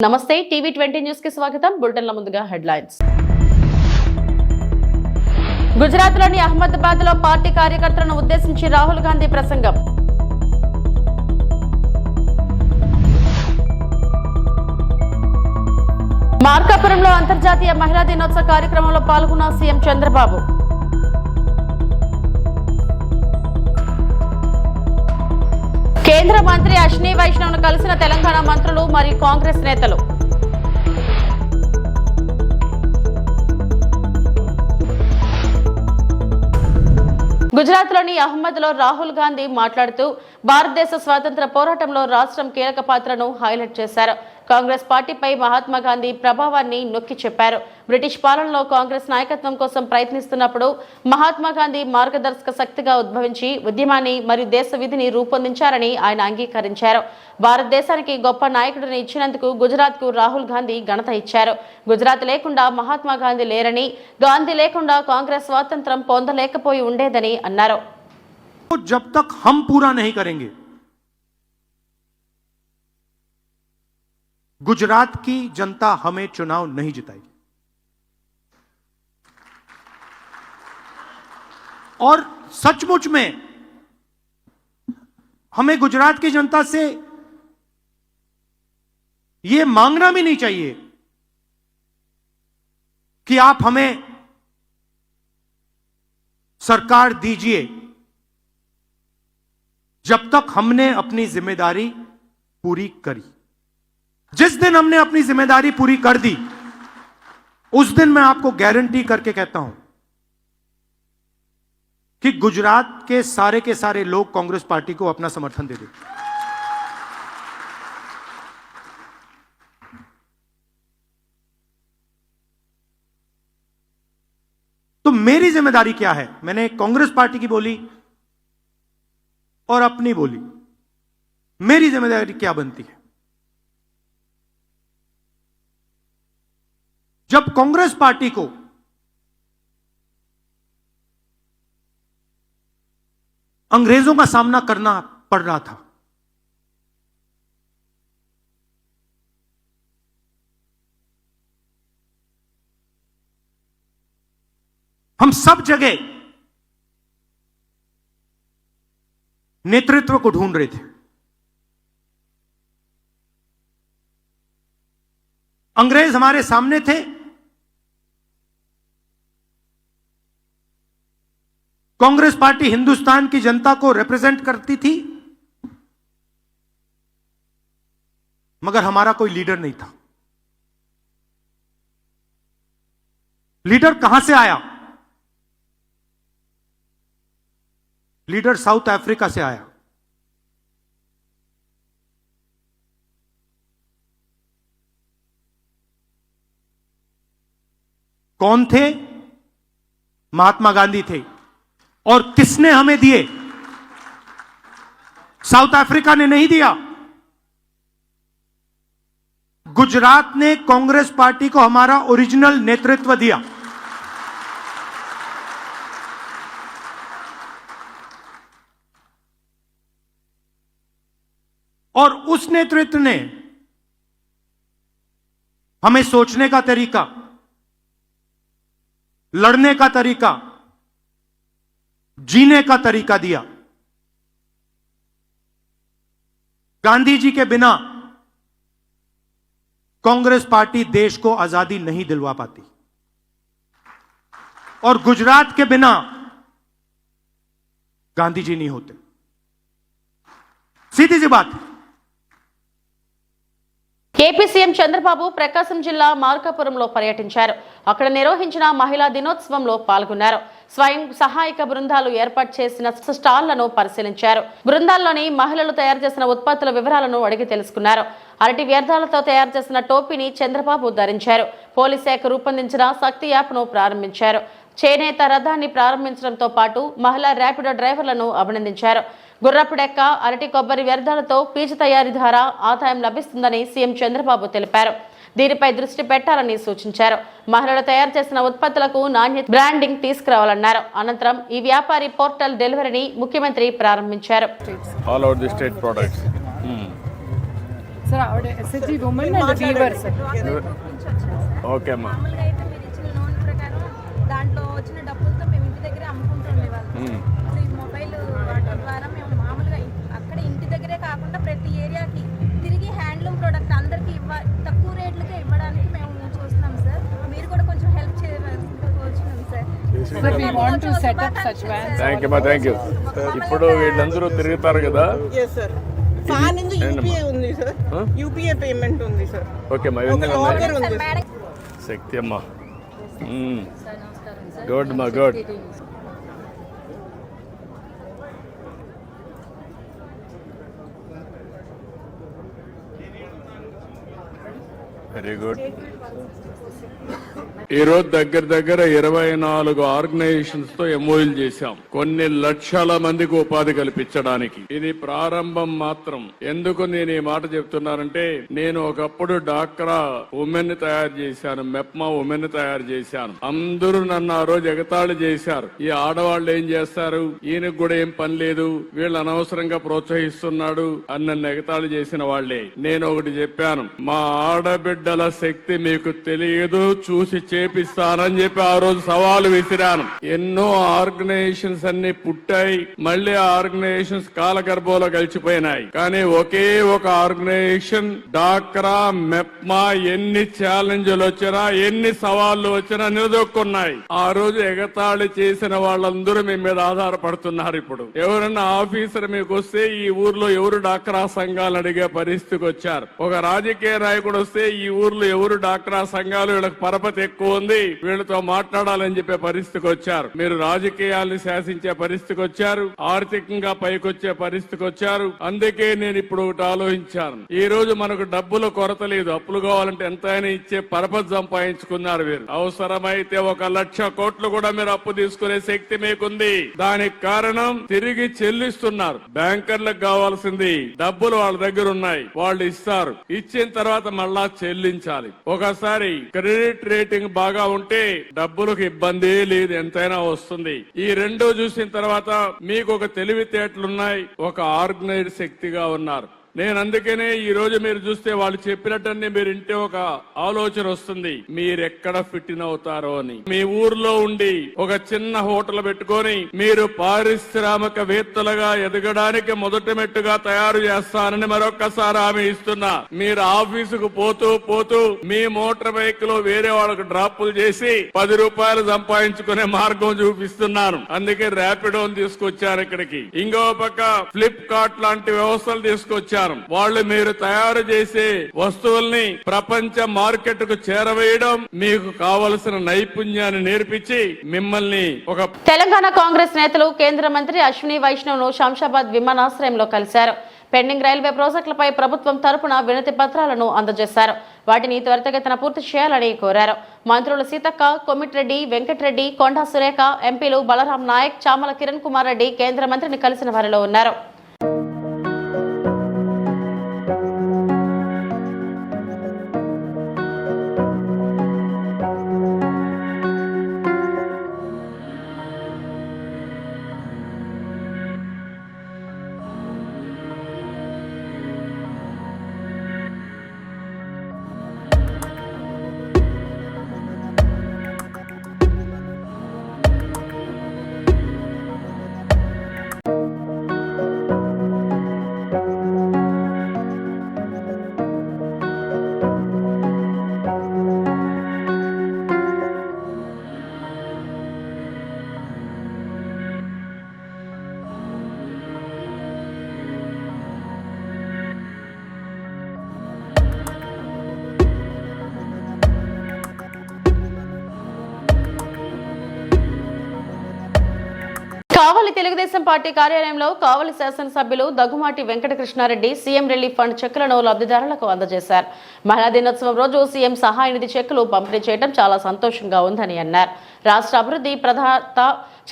నమస్తే TV 20 news కి స్వాగతం. బులెటిన్ల ముందుగా హెడ్లైన్స్. గుజరాత్ లోని అహ్మదాబాద్ లో పార్టీ కార్యకర్తలను ఉద్దేశించి రాహుల్ గాంధీ ప్రసంగం. మార్కాపురంలో అంతర్జాతీయ మహిళా దినోత్సవ కార్యక్రమంలో పాల్గొన్న సీఎం చంద్రబాబు. కేంద్ర మంత్రి అశ్విని వైష్ణవ్ను కలిసిన తెలంగాణ మంత్రులు మరియు కాంగ్రెస్ నేతలు. గుజరాత్ లోని అహ్మద్ లో రాహుల్ గాంధీ మాట్లాడుతూ భారతదేశ స్వాతంత్ర పోరాటంలో రాష్ట్రం కీలక పాత్రను హైలైట్ చేశారు. కాంగ్రెస్ పార్టీపై మహాత్మా గాంధీ ప్రభావాన్ని నొక్కి చెప్పారు. బ్రిటిష్ పాలనలో కాంగ్రెస్ నాయకత్వం కోసం ప్రయత్నిస్తున్నప్పుడు మహాత్మా గాంధీ మార్గదర్శక శక్తిగా ఉద్భవించి ఉద్యమాన్ని మరియు దేశ విధిని రూపొందించారని ఆయన అంగీకరించారు. భారతదేశానికి గొప్ప నాయకుడిని ఇచ్చినందుకు గుజరాత్ కు రాహుల్ గాంధీ ఘనత ఇచ్చారు. గుజరాత్ లేకుండా మహాత్మా గాంధీ లేరని, గాంధీ లేకుండా కాంగ్రెస్ స్వాతంత్రం పొందలేకపోయి ఉండేదని అన్నారు. जब तक हम पूरा नहीं करेंगे, गुजरात की जनता हमें चुनाव नहीं जिताएगी. और सचमुच में हमें गुजरात की जनता से यह मांगना भी नहीं चाहिए कि आप हमें सरकार दीजिए, जब तक हमने अपनी जिम्मेदारी पूरी करी. जिस दिन हमने अपनी जिम्मेदारी पूरी कर दी, उस दिन मैं आपको गारंटी करके कहता हूं कि गुजरात के सारे लोग कांग्रेस पार्टी को अपना समर्थन दे देंगे. तो मेरी जिम्मेदारी क्या है? मैंने कांग्रेस पार्टी की बोली और अपनी बोली. मेरी जिम्मेदारी क्या बनती है? जब कांग्रेस पार्टी को अंग्रेजों का सामना करना पड़ रहा था, हम सब जगह नेतृत्व को ढूंढ रहे थे. अंग्रेज हमारे सामने थे, कांग्रेस पार्टी हिंदुस्तान की जनता को रिप्रेजेंट करती थी, मगर हमारा कोई लीडर नहीं था. लीडर कहां से आया? लीडर साउथ अफ्रीका से आया. कौन थे? महात्मा गांधी थे. और किसने हमें दिए? साउथ अफ्रीका ने नहीं दिया. गुजरात ने कांग्रेस पार्टी को हमारा ओरिजिनल नेतृत्व दिया. और उस नेतृत्व ने हमें सोचने का तरीका, लड़ने का तरीका, जीने का तरीका दिया. गांधी जी के बिना कांग्रेस पार्टी देश को आजादी नहीं दिलवा पाती, और गुजरात के बिना गांधी जी नहीं होते. सीधी सी बात. ఏపీ సీఎం చంద్రబాబు ప్రకాశం జిల్లా మార్కాపురంలో పర్యటించారు. అక్కడ నిర్వహించిన మహిళా దినోత్సవంలో పాల్గొన్నారు. స్వయం సహాయక బృందాలు ఏర్పాటు చేసిన స్టాళ్లను పరిశీలించారు. బృందాల్లోని మహిళలు తయారు చేసిన ఉత్పత్తుల వివరాలను అడిగి తెలుసుకున్నారు. అరటి వ్యర్థాలతో తయారు చేసిన టోపీని చంద్రబాబు ధరించారు. పోలీస్ శాఖ రూపొందించిన శక్తి యాప్ను ప్రారంభించారు. చేనేత రథాన్ని ప్రారంభించడంతో పాటు మహిళా ర్యాపిడో డ్రైవర్లను అభినందించారు. గుర్రపు డెక్క, అరటి కొబ్బరి వ్యర్థాలతో పీచు తయారీ ద్వారా ఆదాయం లభిస్తుందని సీఎం చంద్రబాబు తెలిపారు. దీనిపై దృష్టి పెట్టాలని సూచించారు. మహిళలు తయారు చేసిన ఉత్పత్తులకు నాణ్యత బ్రాండింగ్ తీసుకురావాలన్నారు. అనంతరం ఈ వ్యాపారి పోర్టల్ డెలివరీని ముఖ్యమంత్రి ప్రారంభించారు. సార్ ఆవిడ SHG women and weaver sir. Okay అమ్మా. మామూలుగా అయితే మీరు ఇచ్చిన లోన్ ప్రకారం దాంట్లో వచ్చిన డబ్బులతో మేము ఇంటి దగ్గరే అమ్ముకుంటూ ఉండేవాళ్ళం. ఇప్పుడు ఈ మొబైల్ వాడటం ద్వారా మేము మామూలుగా అక్కడ ఇంటి దగ్గరే కాకుండా ప్రతి ఏరియాకి తిరిగి హ్యాండ్లూమ్ ప్రోడక్ట్ అందరికీ తక్కువ రేట్లకే ఇవ్వడానికి మేము చూస్తున్నాం సార్. మీరు కూడా కొంచెం హెల్ప్ చేయవలసిందిగా కోరుచున్నాం sir. Sir, we want to set up such vans. Thank you అమ్మా, థ్యాంక్ యూ. ఇప్పుడు వీళ్ళందరూ తిరుగుతారు కదా. yes sir ఫానింగ్ యూపీఐ ఉంది సార్. యూపీఐ పేమెంట్ ఉంది సార్. ఓకే మా ఒక లాకర్ ఉంది సార్. మేడం శక్తి అమ్మా. గుడ్ మా గుడ్. Very good. ఈరోజు దగ్గర 24 ఆర్గనైజేషన్స్ తో ఎంఓయూలు చేశాం, కొన్ని లక్షల మందికి ఉపాధి కల్పించడానికి. ఇది ప్రారంభం మాత్రం. ఎందుకు నేను ఈ మాట చెప్తున్నానంటే, నేను ఒకప్పుడు డాక్రా ఉమెన్ తయారు చేశాను, మెప్మా ఉమెన్ తయారు చేశాను. అందరూ నన్ను ఆ రోజు ఎగతాళి చేశారు. ఈ ఆడవాళ్ళు ఏం చేస్తారు, ఈయనకు కూడా ఏం పని లేదు, వీళ్ళు అనవసరంగా ప్రోత్సహిస్తున్నాడు అని నన్ను ఎగతాళి చేసిన వాళ్లే. నేను ఒకటి చెప్పాను, మా ఆడబిడ్డల శక్తి మీకు తెలియదు, చూసి చేపిస్తానని చెప్పి ఆ రోజు సవాలు విసిరాను. ఎన్నో ఆర్గనైజేషన్స్ అన్ని పుట్టాయి, మళ్ళీ ఆర్గనైజేషన్స్ కాలగర్భంలో కలిసిపోయినాయి. కానీ ఒకే ఒక ఆర్గనైజేషన్ డాక్రా మెప్మా ఎన్ని ఛాలెంజ్లు వచ్చినా, ఎన్ని సవాళ్లు వచ్చినా నిలదొక్కున్నాయి. ఆ రోజు ఎగతాళి చేసిన వాళ్ళందరూ మీ మీద ఆధారపడుతున్నారు. ఇప్పుడు ఎవరన్నా ఆఫీసర్ మీకు వస్తే ఈ ఊర్లో ఎవరు డాక్రా సంఘాలు అడిగే పరిస్థితికి వచ్చారు. ఒక రాజకీయ నాయకుడు వస్తే ఈ ఊర్లో ఎవరు డాక్రా సంఘాలు, వీళ్ళకి పరపతి ఎక్కువ ఉంది, వీళ్ళతో మాట్లాడాలని చెప్పే పరిస్థితికి వచ్చారు. మీరు రాజకీయాల్ని శాసించే పరిస్థితికి వచ్చారు, ఆర్థికంగా పైకొచ్చే పరిస్థితికి వచ్చారు. అందుకే నేను ఇప్పుడు ఒకటి ఆలోచించాను. ఈ రోజు మనకు డబ్బుల కొరత లేదు, అప్పులు కావాలంటే ఎంతైనా ఇచ్చే పరపతి సంపాదించుకున్నారు మీరు. అవసరమైతే 1 లక్ష కోట్లు కూడా మీరు అప్పు తీసుకునే శక్తి మీకుంది. దానికి కారణం తిరిగి చెల్లిస్తున్నారు. బ్యాంకర్లకు కావాల్సింది డబ్బులు వాళ్ళ దగ్గర ఉన్నాయి, వాళ్ళు ఇస్తారు. ఇచ్చిన తర్వాత మళ్ళా చెల్లించాలి. ఒకసారి క్రెడిట్ రేటింగ్ బాగా ఉంటే డబ్బులకు ఇబ్బంది లేదు, ఎంతైనా వస్తుంది. ఈ రెండో చూసిన తర్వాత మీకు ఒక తెలివితేటలున్నాయి, ఒక ఆర్గనైజ్డ్ శక్తిగా ఉన్నారు. నేను అందుకనే ఈ రోజు మీరు చూస్తే వాళ్ళు చెప్పినట్టన్నీ మీరు ఇంటే ఒక ఆలోచన వస్తుంది, మీరెక్కడ ఫిట్ ఇన్ అవుతారో అని. మీ ఊర్లో ఉండి ఒక చిన్న హోటల్ పెట్టుకొని మీరు పారిశ్రామికవేత్తలుగా ఎదగడానికి మొదటి మెట్టుగా తయారు చేస్తానని మరొక్కసారి హామీ ఇస్తున్నా. మీరు ఆఫీసుకు పోతూ మీ మోటార్ బైక్ లో వేరే వాళ్ళకు డ్రాపులు చేసి 10 రూపాయలు సంపాదించుకునే మార్గం చూపిస్తున్నాను. అందుకే ర్యాపిడోని తీసుకొచ్చారు ఇక్కడికి. ఇంకో పక్క ఫ్లిప్కార్ట్ లాంటి వ్యవస్థలు తీసుకొచ్చారు. వాళ్ళు మీరు తయారు చేసే వస్తువుల్ని ప్రపంచ మార్కెట్ కు చేరవేయడం, మీకు కావలసిన నైపుణ్యాన్ని నేర్పించి మిమ్మల్ని ఒక. తెలంగాణ కాంగ్రెస్ నేతలు కేంద్ర మంత్రి అశ్విని వైష్ణవ్ ను శంషాబాద్ విమానాశ్రయంలో కలిశారు. పెండింగ్ రైల్వే ప్రాజెక్టులపై ప్రభుత్వం తరపున వినతి పత్రాలను అందజేశారు. వాటిని త్వరితగతిన పూర్తి చేయాలని కోరారు. మంత్రులు సీతక్క, కొమిటిరెడ్డి, వెంకటరెడ్డి, కొండా సురేఖ, ఎంపీలు బలరాం నాయక్, చామల కిరణ్ కుమార్ రెడ్డి కేంద్ర మంత్రిని కలిసిన వారిలో ఉన్నారు. కావలి తెలుగుదేశం పార్టీ కార్యాలయంలో కావలి శాసనసభ్యులు Daggumati Venkatakrishna Reddy CM relief fund చెక్కులను లబ్ధిదారులకు అందజేశారు. మహిళా దినోత్సవం రోజు సీఎం సహాయ నిధి చెక్కులు పంపిణీ చేయడం చాలా సంతోషంగా ఉందని అన్నారు. రాష్ట్ర అభివృద్ధి ప్రదాత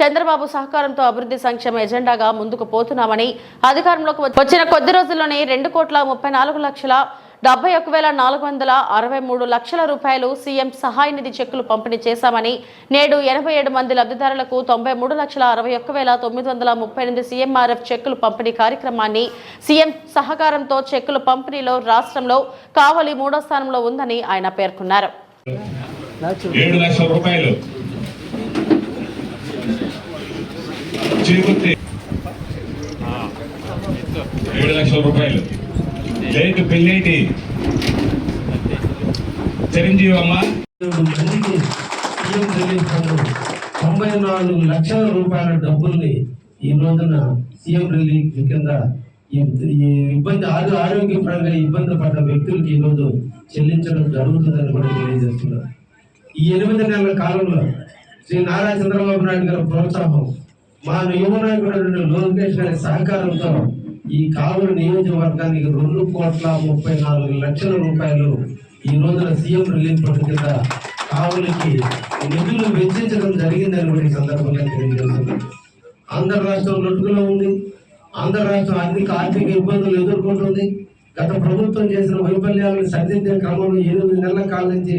చంద్రబాబు సహకారంతో అభివృద్ధి సంక్షేమ ఎజెండాగా ముందుకు పోతున్నామని, అధికారంలోకి వచ్చిన కొద్ది రోజుల్లోనే 2,34,00,000 71,463 లక్షల రూపాయలు సీఎం సహాయ నిధి చెక్కులు పంపిణీ చేశామని, నేడు 87 మంది లబ్ధిదారులకు 93,61,938 సీఎంఆర్ఎఫ్ చెక్కులు పంపిణీ కార్యక్రమాన్ని సీఎం సహకారంతో చెక్కుల పంపిణీలో రాష్ట్రంలో కావలి 3వ స్థానంలో ఉందని ఆయన పేర్కొన్నారు. 7 లక్షల రూపాయలు చేకూర్తి 7 లక్షల రూపాయలు లేటు పెళ్ళేటి చిరంజీవి అమ్మ 94 లక్షల రూపాయల డబ్బుల్ని ఈ రోజున సీఎం రిలీఫ్ కింద ఆరోగ్యపరంగా ఇబ్బంది పడ్డ వ్యక్తులకి ఈ రోజు చెల్లించడం జరుగుతుందని కూడా తెలియజేస్తున్నారు. ఈ 8 నెలల కాలంలో శ్రీ నారా చంద్రబాబు నాయుడు గారి ప్రోత్సాహం, మా యువ నాయకుడు లోకేష్ గారి సహకారంతో ఈ కావలి నియోజకవర్గానికి 2,34 లక్షల రూపాయలు ఈ రోజున సీఎం రిలీఫ్ ఫండ్ కింద కావలికి నిధులు వెచ్చించడం జరిగిందని కూడా ఈ సందర్భంగా తెలియజేస్తున్నారు. ఆంధ్ర రాష్ట్రం లొట్టుకులో ఉంది. ఆంధ్ర రాష్ట్రం ఆర్థిక ఇబ్బందులు ఎదుర్కొంటుంది. గత ప్రభుత్వం చేసిన వైఫల్యాలను సరిదిద్దే క్రమంలో 8 నెలల కాలం నుంచి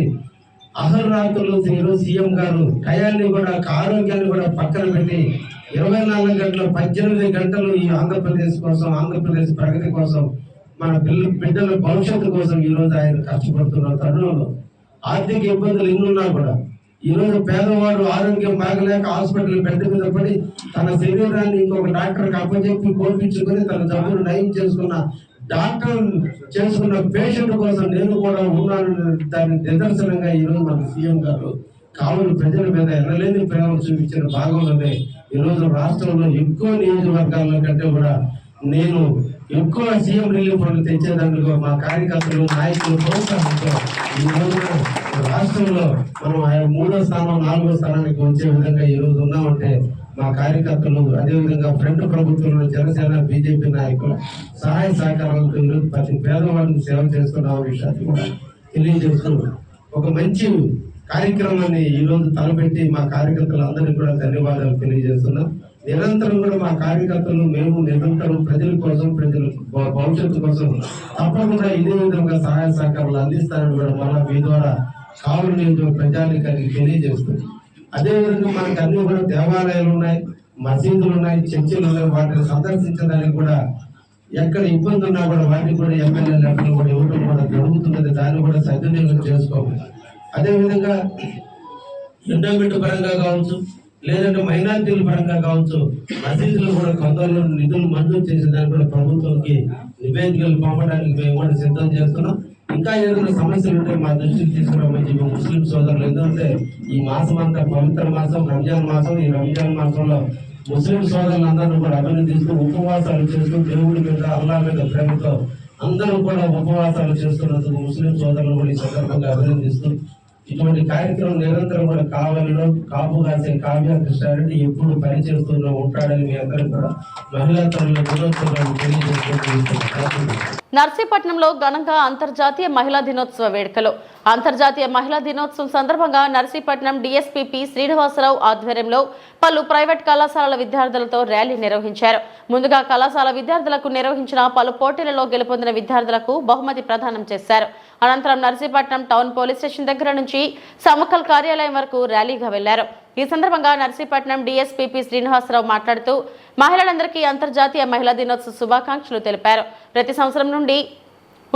అహర్రాత్రులు ఈరోజు సీఎం గారు టయాన్ని కూడా ఆరోగ్యాన్ని కూడా పక్కన పెట్టి 24 గంటలు 18 గంటలు ఈ ఆంధ్రప్రదేశ్ కోసం, ఆంధ్రప్రదేశ్ ప్రగతి కోసం, మన బిడ్డల భవిష్యత్తు కోసం ఈ రోజు ఆయన కష్టపడుతున్న తరుణంలో ఆర్థిక ఇబ్బందులు ఎన్నున్నా కూడా ఈ రోజు పేదవాడు ఆరోగ్యం బాగలేక హాస్పిటల్ బెడ్ మీద పడి తన శరీరాన్ని ఇంకొక డాక్టర్కి అప్పచెప్పి కోపించుకొని తన జబ్బును నయం చేసుకున్న డాక్టర్ చేసుకున్న పేషెంట్ కోసం నేను కూడా ఉన్నాను. దాని నిదర్శనంగా ఈ రోజు మన సీఎం గారు కావలి ప్రజల మీద ఎనలేని ప్రేమ చూపించిన భాగంలోనే ఈ రోజు రాష్ట్రంలో ఎక్కువ నియోజకవర్గాల కంటే కూడా నేను ఎక్కువ సీఎం రిలీఫ్ ఫండ్ తెచ్చేదానికి మా కార్యకర్తలు, నాయకులు ప్రోత్సాహంతో ఈ రోజు రాష్ట్రంలో మనం 3వ స్థానం 4వ స్థానానికి వచ్చే విధంగా ఈ రోజు ఉన్నామంటే మా కార్యకర్తలు, అదేవిధంగా ఫ్రంట్ ప్రభుత్వంలో జనసేన, బీజేపీ నాయకులు సహాయ సహకారాలతో ఈరోజు ప్రతి పేదవాడిని సేవ చేస్తున్న విషయాన్ని కూడా తెలియజేస్తూ ఒక మంచి కార్యక్రమాన్ని ఈ రోజు తలపెట్టి మా కార్యకర్తలందరికీ కూడా ధన్యవాదాలు తెలియజేస్తున్నాం. నిరంతరం కూడా మా కార్యకర్తలు మేము నిరంతరం ప్రజల కోసం, ప్రజల భవిష్యత్తు కోసం తప్పకుండా ఇదే విధంగా సహాయ సహకారాలు అందిస్తారని కూడా మళ్ళా మీ ద్వారా కావలి నియోజకవర్గ ప్రజానికానికి తెలియజేస్తుంది. అదేవిధంగా మనకు అన్ని కూడా దేవాలయాలు ఉన్నాయి, మసీదులు ఉన్నాయి, చర్చిలు ఉన్నాయి. వాటిని సందర్శించడానికి కూడా ఎక్కడ ఇబ్బంది ఉన్నా కూడా వాటిని కూడా ఎమ్మెల్యే లెక్కలు కూడా ఇవ్వడం కూడా జరుగుతున్నది. దాన్ని కూడా సద్వినియోగం చేసుకోవాలి. అదేవిధంగా ఎండోమెంట్ పరంగా కావచ్చు, లేదంటే మైనారిటీల పరంగా కావచ్చు, మసీదులు కూడా కొందరు నిధులు మంజూరు చేసేదానికి కూడా ప్రభుత్వానికి నివేదికలు పంపడానికి మేము కూడా సిద్ధం చేస్తున్నాం. ఇంకా ఏదైనా సమస్యలు ఉంటే మా దృష్టికి తీసుకురామని ముస్లిం సోదరులు, ఎందుకంటే ఈ మాసం అంతా పవిత్ర మాసం, రంజాన్ మాసం. ఈ రంజాన్ మాసంలో ముస్లిం సోదరులందరూ కూడా అభినందిస్తూ ఉపవాసాలు చేస్తూ దేవుడి మీద, అల్లా మీద ప్రేమతో అందరూ కూడా ఉపవాసాలు చేస్తున్నందుకు ముస్లిం సోదరులు కూడా ఈ సందర్భంగా అభినందిస్తూ ఇటువంటి కార్యక్రమం నిరంతరం కూడా కావలిలో కాపు కాసే కావ్య కృష్ణారెడ్డి ఎప్పుడు పనిచేస్తూనే ఉంటాడని మీ అందరూ కూడా మహిళా తల్లుల దినోత్సవాన్ని తెలియజేసుకుంటున్నారు. నర్సీపట్నంలో ఘనంగా అంతర్జాతీయ మహిళా దినోత్సవ వేడుకలు. అంతర్జాతీయ మహిళా దినోత్సవం సందర్భంగా నర్సీపట్నం డీఎస్పీ పి శ్రీనివాసరావు ఆధ్వర్యంలో పలు ప్రైవేట్ కళాశాలల విద్యార్థులతో ర్యాలీ నిర్వహించారు. ముందుగా కళాశాల విద్యార్థులకు నిర్వహించిన పలు పోటీలలో గెలుపొందిన విద్యార్థులకు బహుమతి ప్రదానం చేశారు. అనంతరం నర్సీపట్నం టౌన్ పోలీస్ స్టేషన్ దగ్గర నుంచి సమకల్ కార్యాలయం వరకు ర్యాలీగా వెళ్లారు. ఈ సందర్భంగా నర్సీపట్నం డీఎస్పీ పి శ్రీనివాసరావు మాట్లాడుతూ మహిళలందరికీ అంతర్జాతీయ మహిళా దినోత్సవ శుభాకాంక్షలు తెలిపారు. ప్రతి సంవత్సరం నుండి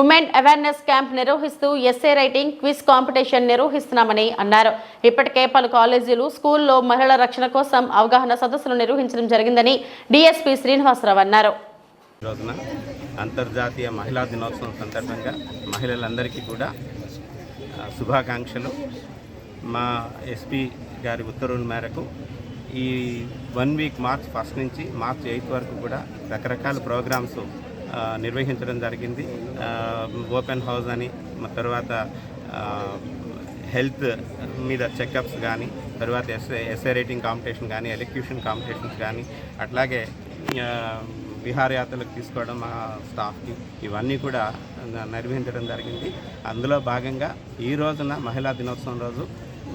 ఉమెన్ అవేర్నెస్ క్యాంప్ నిర్వహిస్తూ ఎస్ఏ రైటింగ్ క్విజ్ కాంపిటీషన్ నిర్వహిస్తున్నామని అన్నారు. ఇప్పటికే పలు కాలేజీలు, స్కూల్లో మహిళల రక్షణ కోసం అవగాహన సదస్సులు నిర్వహించడం జరిగిందని డీఎస్పీ శ్రీనివాసరావు అన్నారు. రోజున అంతర్జాతీయ మహిళా దినోత్సవం సందర్భంగా మహిళలందరికీ కూడా శుభాకాంక్షలు. మా ఎస్పీ గారి ఉత్తర్వుల మేరకు ఈ 1 వీక్ మార్చ్ 1 నుంచి మార్చ్ 8 వరకు కూడా రకరకాల ప్రోగ్రామ్స్ నిర్వహించడం జరిగింది. ఓపెన్ హౌస్ అని, తర్వాత హెల్త్ మీద చెకప్స్ కానీ, తర్వాత ఎస్ఏ రైటింగ్ కాంపిటీషన్ కానీ, ఎలక్యూషన్ కాంపిటీషన్స్ కానీ, అట్లాగే విహారయాత్రలకు తీసుకోవడం మా స్టాఫ్కి, ఇవన్నీ కూడా నిర్వహించడం జరిగింది. అందులో భాగంగా ఈ రోజున మహిళా దినోత్సవం రోజు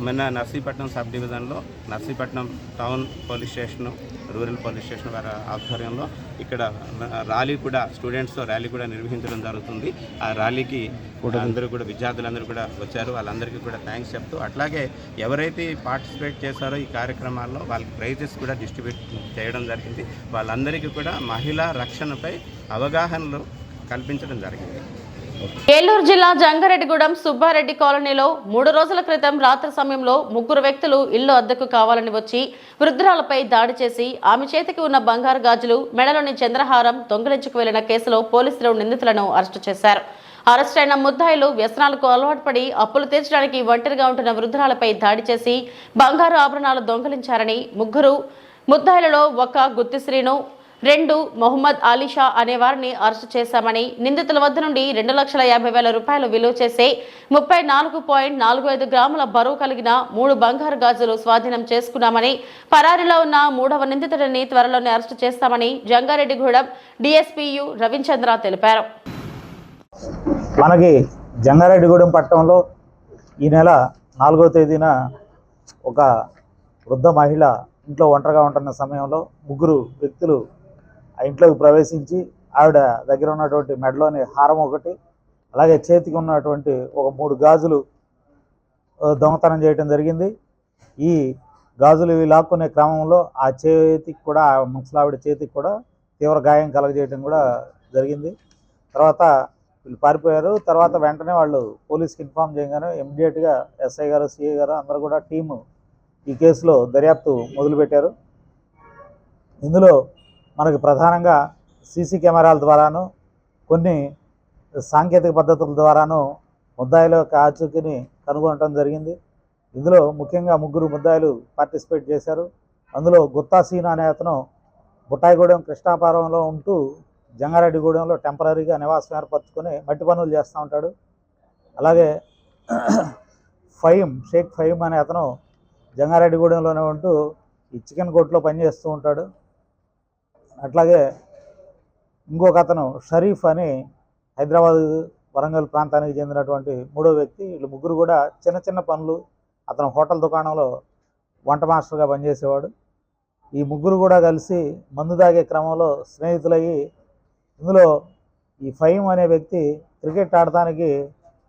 మొన్న నర్సీపట్నం సబ్ డివిజన్లో Narsipatnam town police station, rural police station వారి ఆధ్వర్యంలో ఇక్కడ ర్యాలీ కూడా, స్టూడెంట్స్తో ర్యాలీ కూడా నిర్వహించడం జరుగుతుంది. ఆ ర్యాలీకి అందరూ కూడా, విద్యార్థులందరూ కూడా వచ్చారు. వాళ్ళందరికీ కూడా థ్యాంక్స్ చెప్తూ, అట్లాగే ఎవరైతే పార్టిసిపేట్ చేశారో ఈ కార్యక్రమాల్లో వాళ్ళకి ప్రైజెస్ కూడా డిస్ట్రిబ్యూట్ చేయడం జరిగింది. వాళ్ళందరికీ కూడా మహిళా రక్షణపై అవగాహనలు కల్పించడం జరిగింది. ఏలూరు జిల్లా జంగారెడ్డిగూడెం సుబ్బారెడ్డి కాలనీలో 3 రోజుల క్రితం రాత్రి సమయంలో 3 వ్యక్తులు ఇల్లు అద్దెకు కావాలని వచ్చి వృద్ధురాలపై దాడి చేసి ఆమె చేతికి ఉన్న బంగారు గాజులు, మెడలోని చంద్రహారం దొంగిలించుకు వెళ్లిన కేసులో పోలీసులు నిందితులను అరెస్టు చేశారు. అరెస్ట్ అయిన ముద్దాయిలు వ్యసనాలకు అలవాటు పడి అప్పులు తీర్చడానికి ఒంటరిగా ఉంటున్న వృద్ధురాలపై దాడి చేసి బంగారు ఆభరణాలు దొంగిలించారని, 3 ముద్దాయిలలో 1 గుత్తిశ్రీను, 2 మొహమ్మద్ అలీషా అనే వారిని అరెస్టు చేశామని, నిందితుల వద్ద నుండి 2,50,000 రూపాయలు విలువ చేసే 34.45 గ్రాముల బరువు కలిగిన 3 బంగారు గాజులు స్వాధీనం చేసుకున్నామని, పరారీలో ఉన్న 3వ నిందితుడిని త్వరలోనే అరెస్టు చేస్తామని జంగారెడ్డిగూడెం డీఎస్పీయు రవిచంద్ర తెలిపారు. మనకి జంగారెడ్డిగూడెం పట్టణంలో ఈ నెల 4వ తేదీన ఒక వృద్ధ మహిళ ఇంట్లో ఒంటరిగా ఉంటున్న సమయంలో 3 వ్యక్తులు ఆ ఇంట్లోకి ప్రవేశించి ఆవిడ దగ్గర ఉన్నటువంటి మెడలోని హారం ఒకటి, అలాగే చేతికి ఉన్నటువంటి ఒక 3 గాజులు దొంగతనం చేయడం జరిగింది. ఈ గాజులు ఇవి లాక్కునే క్రమంలో ఆ చేతికి కూడా, ఆ ముసలావిడ చేతికి కూడా తీవ్ర గాయం కలగజేయడం కూడా జరిగింది. తర్వాత వీళ్ళు పారిపోయారు. తర్వాత వెంటనే వాళ్ళు పోలీస్కి ఇన్ఫామ్ చేయగానే ఇమ్మీడియట్గా ఎస్ఐ గారు, సిఐ గారు అందరూ కూడా టీము ఈ కేసులో దర్యాప్తు మొదలుపెట్టారు. ఇందులో మనకు ప్రధానంగా సీసీ కెమెరాల ద్వారాను, కొన్ని సాంకేతిక పద్ధతుల ద్వారాను ముద్దాయిల యొక్క ఆచూకీని కనుగొనడం జరిగింది. ఇందులో ముఖ్యంగా 3 ముద్దాయిలు పార్టిసిపేట్ చేశారు. అందులో గుత్తాసీన అనే అతను బుట్టాయిగూడెం కృష్ణాపురంలో ఉంటూ జంగారెడ్డిగూడెంలో టెంపరీగా నివాసం ఏర్పరచుకొని మట్టి పనులు చేస్తూ ఉంటాడు. అలాగే షేక్ ఫహీం అనే అతను జంగారెడ్డిగూడెంలోనే ఉంటూ ఈ చికెన్ కొట్లో పనిచేస్తూ ఉంటాడు. అట్లాగే ఇంకొక అతను షరీఫ్ అని హైదరాబాద్, వరంగల్ ప్రాంతానికి చెందినటువంటి 3వ వ్యక్తి. వీళ్ళు 3 కూడా చిన్న చిన్న పనులు, అతను హోటల్ దుకాణంలో వంట మాస్టర్గా పనిచేసేవాడు. ఈ 3 కూడా కలిసి మందు తాగే క్రమంలో స్నేహితులయ్యి, ఇందులో ఈ ఫహీం అనే వ్యక్తి క్రికెట్ ఆడటానికి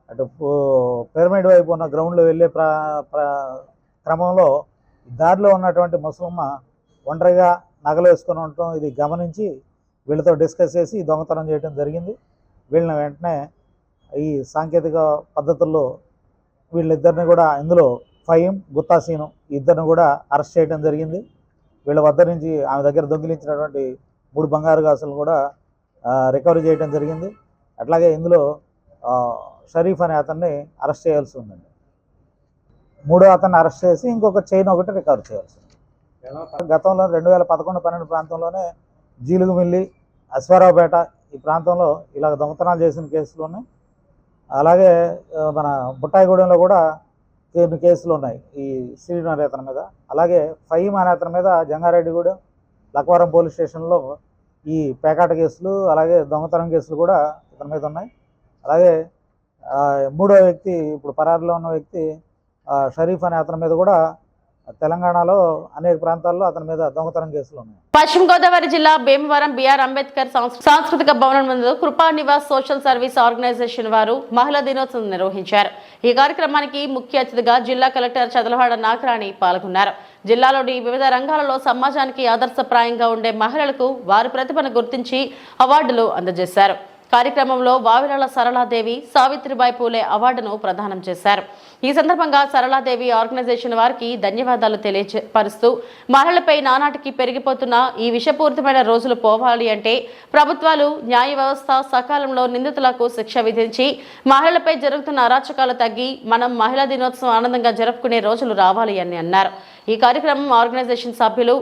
అటు పిరమిడ్ వైపు ఉన్న గ్రౌండ్లో వెళ్ళే క్రమంలో దారిలో ఉన్నటువంటి ముసలమ్మ ఒంటరిగా నగలు వేసుకొని ఉండటం ఇది గమనించి వీళ్ళతో డిస్కస్ చేసి దొంగతనం చేయడం జరిగింది. వీళ్ళని వెంటనే ఈ సాంకేతిక పద్ధతుల్లో వీళ్ళిద్దరిని కూడా, ఇందులో ఫహీం, గుత్తాసీను ఇద్దరిని కూడా అరెస్ట్ చేయడం జరిగింది. వీళ్ళ వద్ద నుంచి ఆమె దగ్గర దొంగిలించినటువంటి 3 బంగారు గాజులను కూడా రికవరీ చేయడం జరిగింది. అట్లాగే ఇందులో షరీఫ్ అనే అతన్ని అరెస్ట్ చేయాల్సి ఉందండి. 3వ అతన్ని అరెస్ట్ చేసి ఇంకొక చైన్ ఒకటి రికవర్ చేయాల్సి ఉంది. గతంలో 2011-12 ప్రాంతంలోనే జీలుగుమిల్లి, అశ్వారావుపేట ఈ ప్రాంతంలో ఇలా దొంగతనాలు చేసిన కేసులు ఉన్నాయి. అలాగే మన బుట్టాయిగూడెంలో కూడా కొన్ని కేసులు ఉన్నాయి ఈ శ్రీను అనే అతని మీద. అలాగే ఫహీం అనే అతని మీద జంగారెడ్డిగూడెం, లక్వరం పోలీస్ స్టేషన్లో ఈ పేకాట కేసులు, అలాగే దొంగతనం కేసులు కూడా ఇతని మీద ఉన్నాయి. అలాగే 3వ వ్యక్తి, ఇప్పుడు పరారీలో ఉన్న వ్యక్తి షరీఫ్ అనే అతని మీద కూడా తెలంగాణలో అనేక ప్రాంతాల్లో అతని మీద దొంగతనం కేసులు ఉన్నాయి. పశ్చిమ గోదావరి జిల్లా భీమవరం బిఆర్ అంబేద్కర్ సాంస్కృతిక భవనం ముందు కృపా నివాస్ సోషల్ సర్వీస్ ఆర్గనైజేషన్ వారు మహిళా దినోత్సవం నిర్వహించారు. ఈ కార్యక్రమానికి ముఖ్య అతిథిగా జిల్లా కలెక్టర్ చదలవాడ నాగరాణి పాల్గొన్నారు. జిల్లాలోని వివిధ రంగాలలో సమాజానికి ఆదర్శప్రాయంగా ఉండే మహిళలకు వారి ప్రతిభను గుర్తించి అవార్డులు అందజేశారు. కార్యక్రమంలో వావిలాల సరళాదేవి సావిత్రిబాయి పూలే అవార్డును ప్రదానం చేశారు. ఈ సందర్భంగా సరళాదేవి ఆర్గనైజేషన్ వారికి ధన్యవాదాలు తెలియపరుస్తూ, మహిళలపై నానాటికి పెరిగిపోతున్న ఈ విషపూరితమైన రోజులు పోవాలి అంటే ప్రభుత్వాలు, న్యాయ వ్యవస్థ సకాలంలో నిందితులకు శిక్ష విధించి మహిళలపై జరుగుతున్న అరాచకాలు తగ్గి మనం మహిళా దినోత్సవం ఆనందంగా జరుపుకునే రోజులు రావాలి అని అన్నారు. ఈ కార్యక్రమం ఆర్గనైజేషన్ సభ్యులు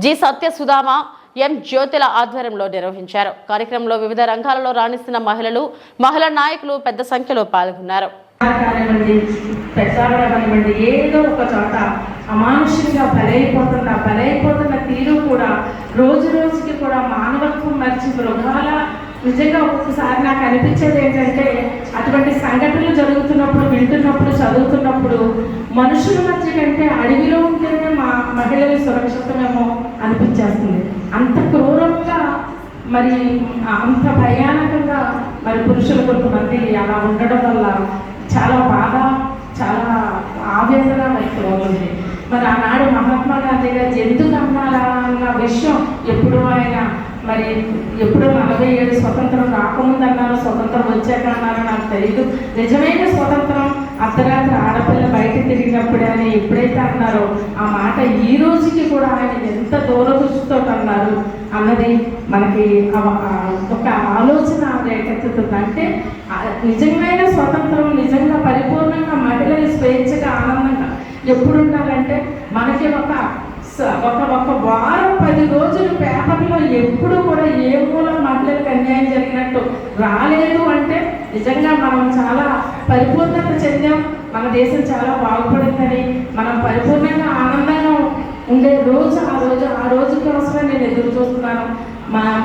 జి సత్యసుధామ, ఎం జ్యోతిల ఆధ్వర్యంలో నిర్వహించారు. కార్యక్రమంలో వివిధ రంగాలలో రాణిస్తున్న మహిళా నాయకులు పెద్ద సంఖ్యలో పాల్గొన్నారు. ఏదో ఒక చోట అమానుషంగా బలైపోతున్న తీరు కూడా రోజు రోజుకి కూడా మానవత్వం మర్చి మృగాల నిజంగా ఒక్కొక్కసారి నాకు అనిపించేది ఏంటంటే, అటువంటి సంఘటనలు జరుగుతున్నప్పుడు, వింటున్నప్పుడు, చదువుతున్నప్పుడు మనుషుల మధ్య కంటే అడవిలో ఉంటేనే మా మహిళలు సురక్షితమేమో అనిపించేస్తుంది. అంత క్రూరంగా మరి అంత భయానకంగా మరి పురుషులు కొంతమంది అలా ఉండడం వల్ల చాలా బాధ, చాలా ఆవేదన వ్యక్తమవుతుంది. మరి ఆనాడు మహాత్మా గాంధీ గారు ఎందుకు అన్నారా అన్న విషయం ఎప్పుడో 47 స్వతంత్రం రాకముందు అన్నారు, స్వతంత్రం వచ్చాక అన్నారో నాకు తెలియదు. నిజమైన స్వతంత్రం అర్ధరాత్రి ఆడపిల్ల బయట తిరిగినప్పుడే అని ఎప్పుడైతే అన్నారో ఆ మాట ఈ రోజుకి కూడా ఆయన ఎంత దూరదృష్టితో అన్నారు అన్నది మనకి ఒక ఆలోచన రేకెత్తుతుంది. అంటే నిజమైన స్వతంత్రం, నిజంగా పరిపూర్ణంగా మహిళలు స్వేచ్ఛగా ఆనందంగా ఎప్పుడు ఉండాలంటే మనకి ఒక వారం 10 రోజులు పేపర్లో ఎప్పుడు కూడా ఏ మూల మహిళలకు అన్యాయం జరిగినట్టు రాలేదు అంటే నిజంగా మనం చాలా పరిపూర్ణత చెందాం, మన దేశం చాలా బాగుపడిందని, మనం పరిపూర్ణంగా ఆనందంగా ఉండే రోజు ఆ రోజు కోసమే నేను ఎదురు చూస్తున్నాను.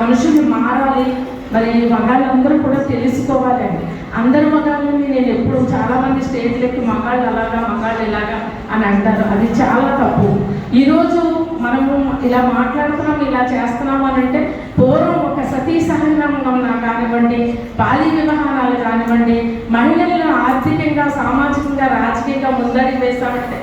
మనుషులు మారాలి, మరి మగాళ్ళందరూ కూడా తెలుసుకోవాలండి. అందరు మగాళ్ళని నేను ఎప్పుడు చాలామంది స్టేజ్లకి మగాళ్ళు అలాగా మగాళ్ళు ఇలాగా అని అంటారు, అది చాలా తప్పు. ఈరోజు మనము ఇలా మాట్లాడుతున్నాం, ఇలా చేస్తున్నాం అని అంటే పూర్వం ఒక సతీ సహగమనం కానివ్వండి, బాల్య వివాహాలు కానివ్వండి, మహిళలను ఆర్థికంగా, సామాజికంగా, రాజకీయంగా ముందడుగు వేస్తామంటే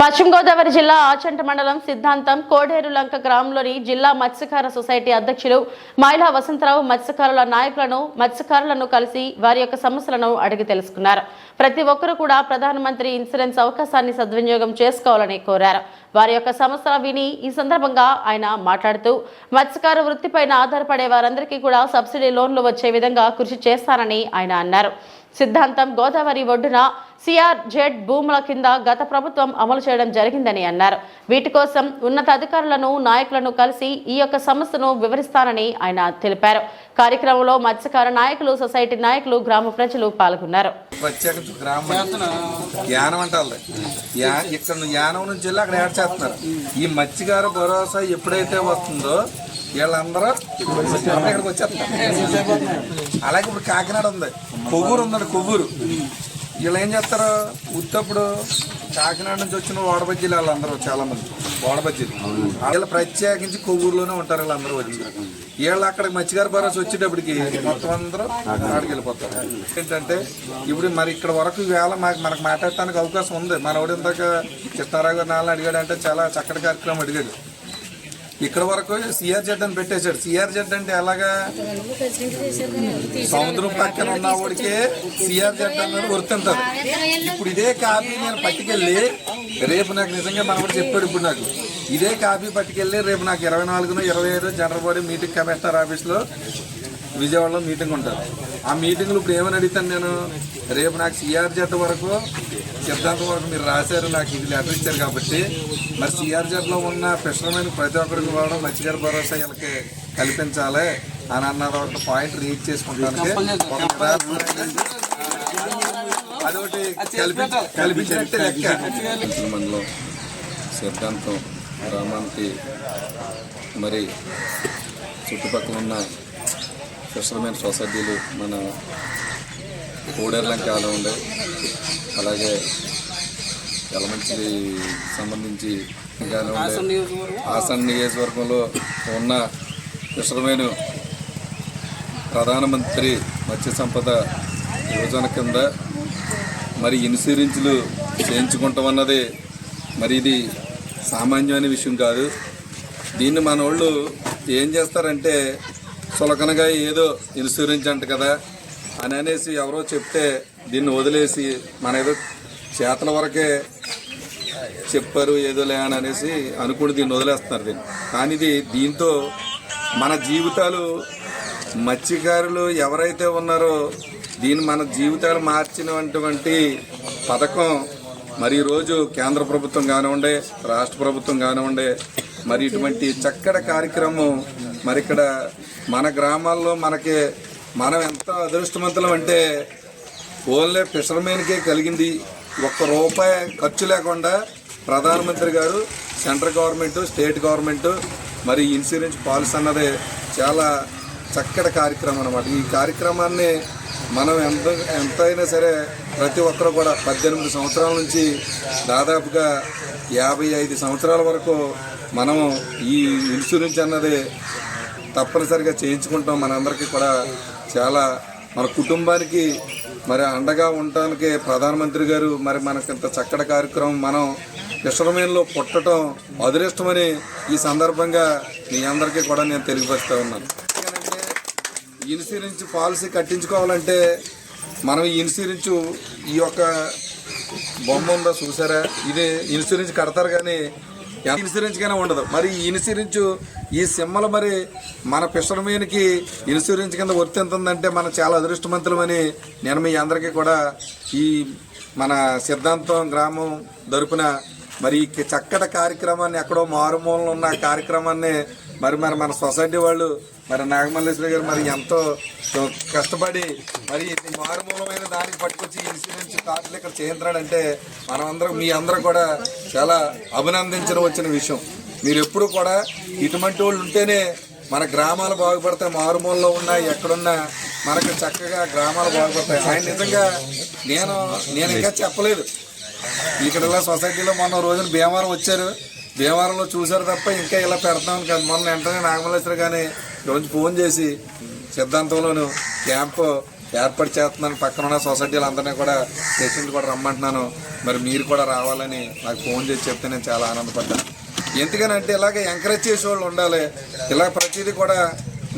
పశ్చిమ గోదావరి జిల్లా ఆచంట మండలం సిద్ధాంతం కోడేరు లంక గ్రామంలోని జిల్లా మత్స్యకార సొసైటీ అధ్యక్షులు మైలా వసంతరావు మత్స్యకారులను కలిసి వారి యొక్క సమస్యలను అడిగి తెలుసుకున్నారు. ప్రతి ఒక్కరూ కూడా ప్రధానమంత్రి ఇన్సూరెన్స్ అవకాశాన్ని సద్వినియోగం చేసుకోవాలని కోరారు. వారి యొక్క సమస్యలు విని ఈ సందర్భంగా ఆయన మాట్లాడుతూ మత్స్యకార వృత్తిపైన ఆధారపడే వారందరికీ కూడా సబ్సిడీ లోన్లు వచ్చే విధంగా కృషి చేస్తారని ఆయన అన్నారు. సిద్ధాంతం గోదావరి ఒడ్డున సిఆర్జెడ్ భూముల కింద గత ప్రభుత్వం అమలు చేయడం జరిగిందని అన్నారు. వీటి కోసం ఉన్నతాధికారులను, నాయకులను కలిసి ఈ యొక్క సమస్యను వివరిస్తానని ఆయన తెలిపారు. కార్యక్రమంలో మత్స్యకార నాయకులు, సొసైటీ నాయకులు, గ్రామ ప్రజలు పాల్గొన్నారు. ఈ మత్స్యకార భరోసా ఎప్పుడైతే వస్తుందో వీళ్ళందరూ ఇక్కడికి వచ్చేస్తారు. అలాగే ఇప్పుడు కాకినాడ ఉంది, కొవ్వూరు ఉందండి. కొవ్వూరు వీళ్ళు ఏం చేస్తారు, ఉత్తప్పుడు కాకినాడ నుంచి వచ్చిన ఓడబజ్జీలు వాళ్ళందరూ చాలా మంది ఓడబజ్జీలు వీళ్ళు ప్రత్యేకించి కొవ్వూరులోనే ఉంటారు. వీళ్ళందరూ వచ్చి వీళ్ళు అక్కడికి మత్స్యకార భరోసా వచ్చేటప్పటికి మొత్తం అందరూ అక్కడికి వెళ్ళిపోతారు. ఏంటంటే ఇప్పుడు మరి ఇక్కడ వరకు వేళ మనకు మాట్లాడటానికి అవకాశం ఉంది. మనోడు ఇందాక చిత్తారావు గారు నాలుగు అడిగాడంటే చాలా చక్కటి కార్యక్రమం అడిగాడు. ఇక్కడ వరకు సిఆర్జెడ్ అని పెట్టేశాడు. సిఆర్జెడ్ అంటే ఎలాగా, సముద్రం పక్కన ఉన్న వాడికే సిఆర్జెడ్ అన్నది గుర్తుంటుంది. ఇప్పుడు ఇదే కాపీ నేను పట్టుకెళ్ళి రేపు నాకు నిజంగా మనవాడు చెప్పాడు. ఇప్పుడు నాకు ఇదే కాపీ పట్టుకెళ్ళి రేపు నాకు 24న 25 జనరల్ బాడీ మీటింగ్ కమిషనర్ ఆఫీస్లో విజయవాడలో మీటింగ్ ఉంటుంది. ఆ మీటింగ్లో ఇప్పుడు ఏమని అడుగుతాను నేను, రేపు నాకు సిఆర్జెడ్ వరకు సిద్ధాంతం వరకు మీరు రాశారు, నాకు ఇది లెటర్ ఇచ్చారు కాబట్టి మరి సిఆర్జెడ్లో ఉన్న ఫిషర్మెన్ ప్రతి ఒక్కరికి కూడా మత్స్యకార భరోసా వీళ్ళకి కల్పించాలి అని అన్నారు. ఒక పాయింట్ రీచ్ చేసుకుంటానికి అదొకటి కల్పించినట్టే లెక్క. మండలం సిద్ధాంతం గ్రామానికి మరి చుట్టుపక్కల ఉన్న ఫిషర్మెన్ సొసైటీలు మన కోడేరు కాలం ఉండే, అలాగే యలమంచి సంబంధించి హాసన్ నియోజకవర్గంలో ఉన్న ఫిషర్మెన్ ప్రధానమంత్రి మత్స్య సంపద యోజన కింద మరి ఇన్సూరెన్స్లు చేయించుకుంటామన్నది మరి ఇది సామాన్యమైన విషయం కాదు. దీన్ని మన వాళ్ళు ఏం చేస్తారంటే సులకనగా ఏదో ఇన్సూరెన్స్ అంట కదా అని అనేసి ఎవరో చెప్తే దీన్ని వదిలేసి మన ఏదో చేతల వరకే చెప్పారు ఏదోలే అని అనేసి అనుకుని దీన్ని వదిలేస్తున్నారు. కానీ దీంతో మన జీవితాలు, మత్స్యకారులు ఎవరైతే ఉన్నారో మన జీవితాలు మార్చినటువంటి పథకం మరి ఈరోజు కేంద్ర ప్రభుత్వం కానివ్వండి, రాష్ట్ర ప్రభుత్వం కానివ్వండి, మరి ఇటువంటి చక్కటి కార్యక్రమం మరి ఇక్కడ మన గ్రామాల్లో మనం ఎంత అదృష్టవంతులం అంటే ఓన్లీ ఫిషర్మెన్కే కలిగింది. ₹1 ఖర్చు లేకుండా ప్రధానమంత్రి గారు, సెంట్రల్ గవర్నమెంట్, స్టేట్ గవర్నమెంట్ మరి ఇన్సూరెన్స్ పాలసీ అన్నది చాలా చక్కటి కార్యక్రమం అన్నమాట. ఈ కార్యక్రమాన్ని మనం ఎంతైనా సరే ప్రతి ఒక్కరు కూడా 18 సంవత్సరాల నుంచి దాదాపుగా 55 సంవత్సరాల వరకు మనం ఈ ఇన్సూరెన్స్ అన్నది తప్పనిసరిగా చేయించుకుంటాం. మనందరికీ కూడా చాలా మన కుటుంబానికి మరి అండగా ఉండటానికి ప్రధానమంత్రి గారు మరి మనకింత చక్కటి కార్యక్రమం మనం ఫిషర్మెన్లో పుట్టడం అదృష్టమని ఈ సందర్భంగా మీ అందరికీ కూడా నేను తెలియపరుస్తూ ఉన్నాను. ఇన్సూరెన్స్ పాలసీ కట్టించుకోవాలంటే మనం ఈ ఇన్సూరెన్స్ ఈ యొక్క బొమ్మ ఉందో చూసారా, ఇది ఇన్సూరెన్స్ కడతారు కానీ ఇన్సూరెన్స్ గానే ఉండదు. మరి ఈ ఇన్సూరెన్స్ ఈ సింహలు మరి మన ఫిషర్మెన్కి ఇన్సూరెన్స్ కింద వర్తింతుందంటే మనం చాలా అదృష్టవంతులమని నేను మీ అందరికీ కూడా ఈ మన సిద్ధాంతం గ్రామం తరపున మరి ఈ చక్కటి కార్యక్రమాన్ని ఎక్కడో మారుమూలలో ఉన్న కార్యక్రమాన్ని మరి మన సొసైటీ వాళ్ళు మరి నాగమల్లేశ్వరి గారు మరి ఎంతో కష్టపడి మరి మారుమూలమైన దానికి పట్టుకొచ్చి ఇన్సూరెన్స్ కార్డులు ఇక్కడ చేయించాడంటే మనమందరం మీ అందరూ కూడా చాలా అభినందించడం వచ్చిన విషయం. మీరు ఎప్పుడు కూడా ఇటువంటి వాళ్ళు ఉంటేనే మన గ్రామాలు బాగుపడతాయి. మారుమూలలో ఉన్నా ఎక్కడున్నా మనకు చక్కగా గ్రామాలు బాగుపడతాయి. ఆయన నిజంగా నేను ఇంకా చెప్పలేదు. ఇక్కడ సొసైటీలో మొన్న రోజున భీమవరం వచ్చారు, భీమవరంలో చూశారు తప్ప ఇంకా ఇలా పెడతామని కాదు. మొన్న వెంటనే నాగమల్లేశ్వరి కానీ రోజు ఫోన్ చేసి సిద్ధాంతంలోను క్యాంపు ఏర్పాటు చేస్తున్నాను, పక్కన ఉన్న సొసైటీలు అందరినీ కూడా పేషెంట్లు కూడా రమ్మంటున్నాను, మరి మీరు కూడా రావాలని నాకు ఫోన్ చేసి చెప్తే నేను చాలా ఆనందపడ్డాను. ఎందుకనంటే ఇలాగ ఎంకరేజ్ చేసే వాళ్ళు ఉండాలి. ఇలా ప్రతిదీ కూడా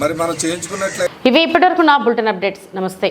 మరి మనం చేయించుకున్నట్లయితే. ఇవి ఇప్పటివరకు నా బులెటిన్ అప్డేట్స్. నమస్తే.